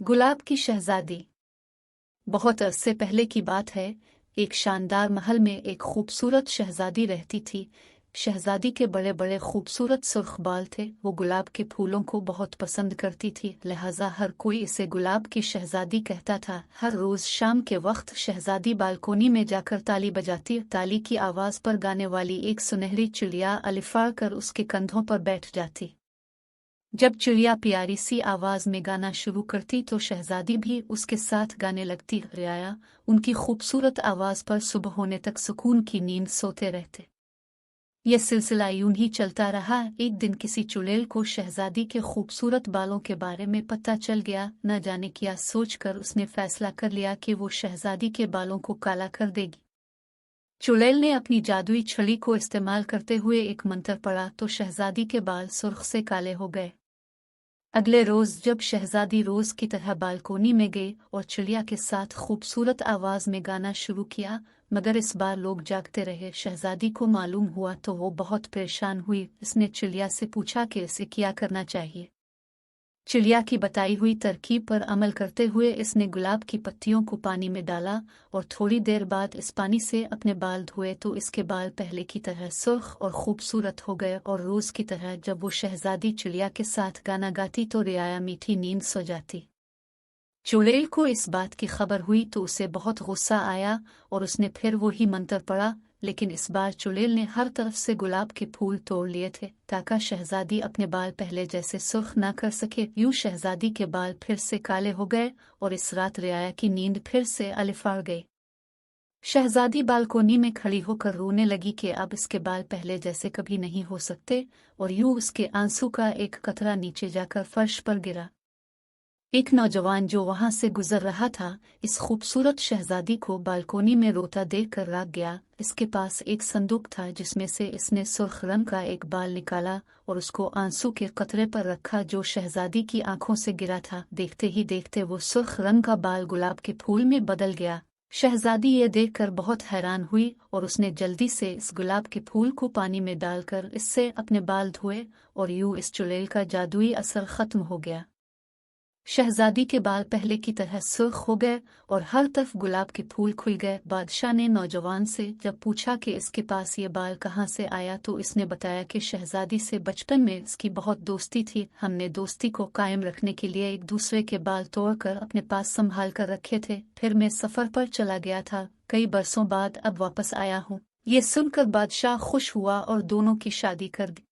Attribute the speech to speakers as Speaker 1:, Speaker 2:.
Speaker 1: गुलाब की शहजादी। बहुत अरसे पहले की बात है। एक शानदार महल में एक खूबसूरत शहजादी रहती थी। शहजादी के बड़े बड़े खूबसूरत सुर्ख बाल थे। वो गुलाब के फूलों को बहुत पसंद करती थी, लिहाजा हर कोई इसे गुलाब की शहजादी कहता था। हर रोज शाम के वक्त शहजादी बालकोनी में जाकर ताली बजाती। ताली की आवाज पर गाने वाली एक सुनहरी चिड़िया अलिफा कर उसके कंधों पर बैठ जाती। जब चिड़िया प्यारी सी आवाज में गाना शुरू करती तो शहजादी भी उसके साथ गाने लगती। रियाया उनकी खूबसूरत आवाज पर सुबह होने तक सुकून की नींद सोते रहते। यह सिलसिला यूं ही चलता रहा। एक दिन किसी चुड़ैल को शहजादी के खूबसूरत बालों के बारे में पता चल गया। न जाने क्या सोचकर उसने फैसला कर लिया कि वो शहजादी के बालों को काला कर देगी। चुड़ैल ने अपनी जादुई छड़ी को इस्तेमाल करते हुए एक मंत्र पढ़ा तो शहजादी के बाल सुर्ख से काले हो गए। अगले रोज जब शहजादी रोज की तरह बालकोनी में गई और चिड़िया के साथ खूबसूरत आवाज में गाना शुरू किया, मगर इस बार लोग जागते रहे। शहजादी को मालूम हुआ तो वो बहुत परेशान हुई। इसने चिड़िया से पूछा कि इसे क्या करना चाहिए। चिड़िया की बताई हुई तरकीब पर अमल करते हुए इसने गुलाब की पत्तियों को पानी में डाला और थोड़ी देर बाद इस पानी से अपने बाल धोए तो इसके बाल पहले की तरह सुर्ख और खूबसूरत हो गए। और रोज की तरह जब वो शहजादी चिड़िया के साथ गाना गाती तो रियाया मीठी नींद सो जाती। चुड़ैल को इस बात की खबर हुई तो उसे बहुत गुस्सा आया और उसने फिर वही मंत्र पढ़ा, लेकिन इस बार चुड़ैल ने हर तरफ से गुलाब के फूल तोड़ लिए थे ताकि शहजादी अपने बाल पहले जैसे सुर्ख ना कर सके। यूं शहजादी के बाल फिर से काले हो गए और इस रात रियाया की नींद फिर से अलिफाड़ गई। शहजादी बालकोनी में खड़ी होकर रोने लगी कि अब इसके बाल पहले जैसे कभी नहीं हो सकते, और यूं उसके आंसू का एक कतरा नीचे जाकर फर्श पर गिरा। एक नौजवान जो वहां से गुजर रहा था इस खूबसूरत शहजादी को बालकोनी में रोता देखकर राग गया। इसके पास एक संदूक था जिसमें से इसने सुर्ख रंग का एक बाल निकाला और उसको आंसू के कतरे पर रखा जो शहजादी की आंखों से गिरा था। देखते ही देखते वो सुर्ख रंग का बाल गुलाब के फूल में बदल गया। शहजादी ये देखकर बहुत हैरान हुई और उसने जल्दी से इस गुलाब के फूल को पानी में डालकर इससे अपने बाल धोए और यूं इस चुड़ैल का जादुई असर खत्म हो गया। शहजादी के बाल पहले की तरह सुर्ख हो गए और हर तरफ गुलाब के फूल खुल गए। बादशाह ने नौजवान से जब पूछा कि इसके पास ये बाल कहाँ से आया तो इसने बताया कि शहजादी से बचपन में इसकी बहुत दोस्ती थी। हमने दोस्ती को कायम रखने के लिए एक दूसरे के बाल तोड़कर अपने पास संभाल कर रखे थे। फिर मैं सफर पर चला गया था, कई बरसों बाद अब वापस आया हूँ। ये सुनकर बादशाह खुश हुआ और दोनों की शादी कर दी।